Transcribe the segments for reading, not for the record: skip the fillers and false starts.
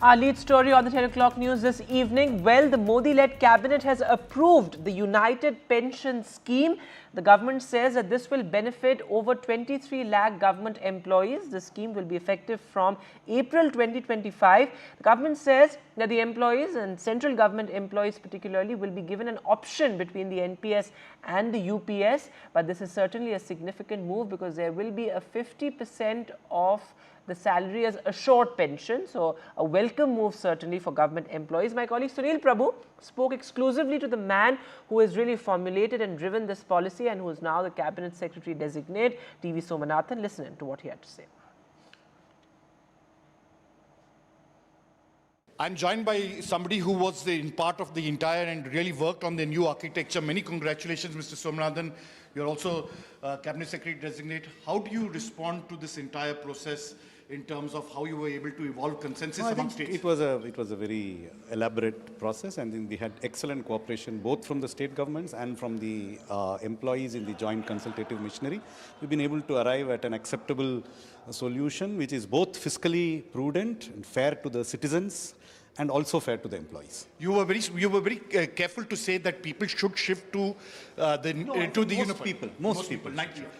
Our lead story on the 10 o'clock news this evening. Well, the Modi-led cabinet has approved the United Pension Scheme. The government says that this will benefit over 23 lakh government employees. The scheme will be effective from April 2025. The government says that the employees and central government employees particularly will be given an option between the NPS and the UPS. But this is certainly a significant move because there will be a 50% of the salary as assured pension. So, a welcome move certainly for government employees. My colleague Sunil Prabhu spoke exclusively to the man who has really formulated and driven this policy and who is now the cabinet secretary designate, TV Somanathan. Listen to what he had to say. I'm joined by somebody who was in part of the entire and really worked on the new architecture. Many congratulations, Mr. Somanathan. You're also Cabinet Secretary Designate. How do you respond to this entire process in terms of how you were able to evolve consensus among states? It was a very elaborate process, and then we had excellent cooperation both from the state governments and from the employees in the joint consultative machinery. We've been able to arrive at an acceptable solution which is both fiscally prudent and fair to the citizens and also fair to the employees. You were very careful to say that people should shift to the most people. Most people.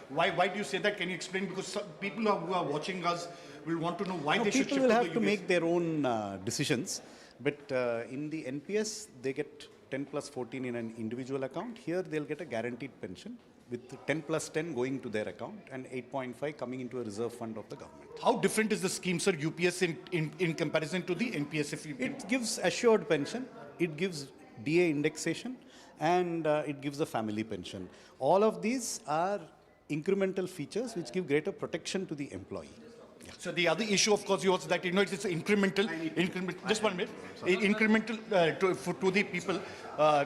Why do you say that? Can you explain? Because some people who are watching us will want to know why they should shift to the People will have to make their own decisions. But in the NPS, they get 10 plus 14 in an individual account. Here, they'll get a guaranteed pension with 10 plus 10 going to their account and 8.5 coming into a reserve fund of the government. How different is the scheme, sir, UPS in comparison to the NPS? It gives assured pension, it gives DA indexation, and it gives a family pension. All of these are incremental features which give greater protection to the employee. Yeah. So the other issue, of course, was that it's incremental. Just 1 minute. Incremental to the people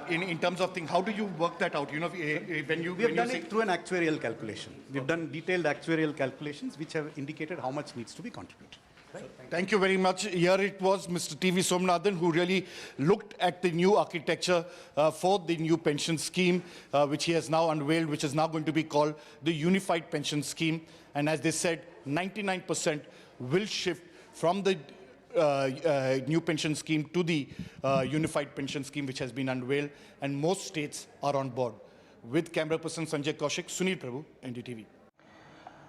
in terms of things. How do you work that out? You know, when you we have done it through an actuarial calculation. We've done detailed actuarial calculations which have indicated how much needs to be contributed. Right. Thank you very much. Here it was Mr. TV Somanathan who really looked at the new architecture for the new pension scheme, which he has now unveiled, which is now going to be called the Unified Pension Scheme. And as they said, 99% will shift from the new pension scheme to the Unified Pension Scheme, which has been unveiled. And most states are on board. With camera person Sanjay Kaushik, Sunil Prabhu, NDTV.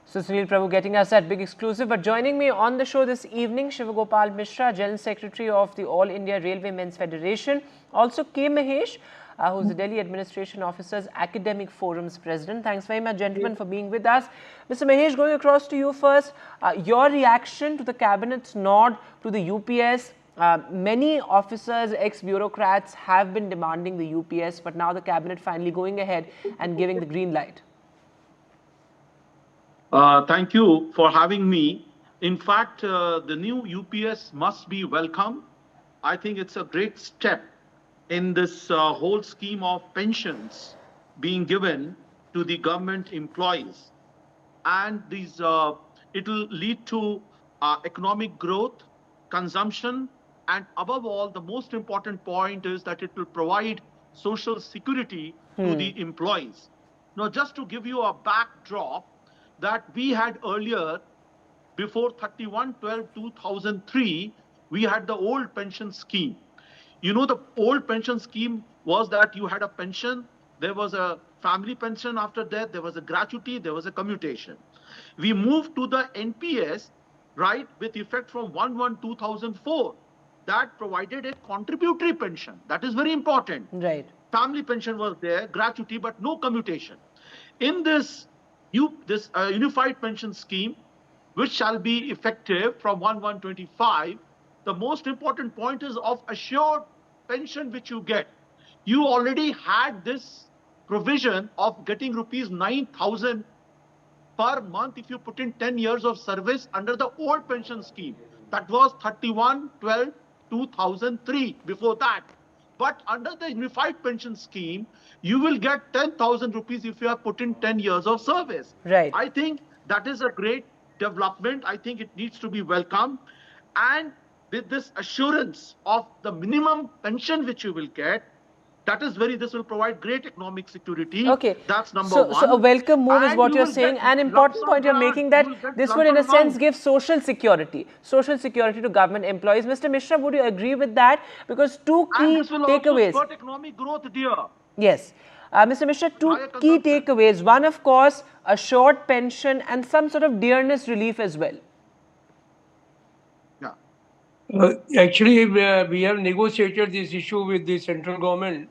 So, Sunil Prabhu getting us that big exclusive. But joining me on the show this evening, Shivagopal Mishra, General Secretary of the All India Railway Men's Federation. Also, K. Mahesh, who's the Delhi Administration Officers Academic Forum's President. Thanks very much, gentlemen, for being with us. Mr. Mahesh, going across to you first. Your reaction to the Cabinet's nod to the UPS. Many officers, ex-bureaucrats have been demanding the UPS, but now the Cabinet finally going ahead and giving the green light. Thank you for having me. In fact, the new UPS must be welcome. I think it's a great step in this whole scheme of pensions being given to the government employees. And these, it will lead to economic growth, consumption, and above all, the most important point is that it will provide social security to the employees. Now, just to give you a backdrop, that we had earlier, before 31/12/2003, we had the old pension scheme. You know, the old pension scheme was that you had a pension, there was a family pension after death, there was a gratuity, there was a commutation. We moved to the NPS, right, with effect from 1/1/2004. That provided a contributory pension. That is very important. Right. Family pension was there, gratuity, but no commutation. In this unified pension scheme, which shall be effective from 1/1/25, the most important point is of assured pension which you get. You already had this provision of getting rupees 9,000 per month if you put in 10 years of service under the old pension scheme. That was 31/12/2003, before that. But under the unified pension scheme, you will get 10,000 rupees if you have put in 10 years of service. Right. I think that is a great development. I think it needs to be welcomed. And with this assurance of the minimum pension which you will get, This will provide great economic security. Okay. That's number So one. a welcome move is And what you you're will saying. get An lump important sum point you're grant. making You that will get this lump will, in a sum sense, amount. give social security to government employees. Mr. Mishra, would you agree with that? Because two And key this will also takeaways. spurt economic growth, dear. Yes. Mr. Mishra, two Higher key consumption. takeaways. One, of course, a short pension and some sort of dearness relief as well. Yeah. Actually, we have negotiated this issue with the central government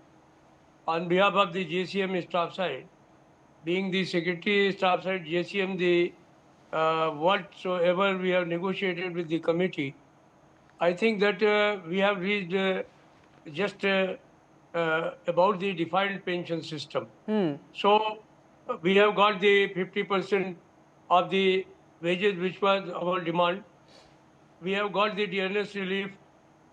on behalf of the JCM staff side. Being the secretary staff side, JCM, the whatsoever we have negotiated with the committee, I think that we have reached just about the defined pension system. So we have got the 50% of the wages, which was our demand. We have got the dearness relief.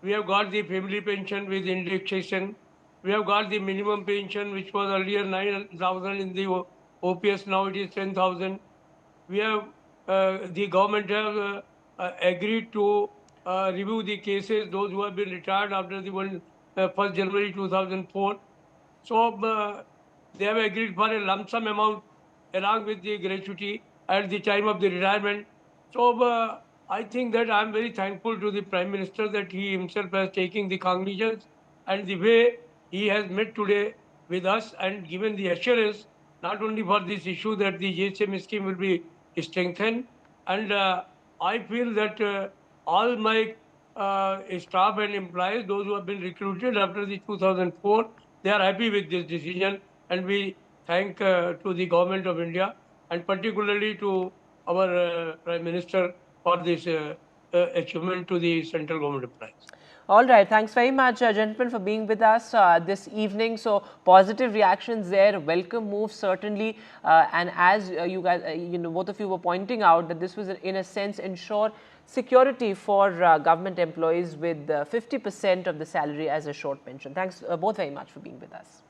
We have got the family pension with indexation. We have got the minimum pension, which was earlier 9,000 in the OPS, now it is 10,000. We have, the government has agreed to review the cases, those who have been retired after the 1st January 2004. So they have agreed for a lump sum amount along with the gratuity at the time of the retirement. So I think that I am very thankful to the Prime Minister that he himself has taken the cognizance and the way he has met today with us and given the assurance not only for this issue that the JSM scheme will be strengthened, and I feel that all my staff and employees, those who have been recruited after the 2004, they are happy with this decision, and we thank to the government of India and particularly to our Prime Minister for this achievement to the central government employees. All right. Thanks very much, gentlemen, for being with us this evening. So positive reactions there, welcome move certainly. And as you guys, both of you were pointing out that this was, in a sense, ensure security for government employees with 50% of the salary as a short pension. Thanks both very much for being with us.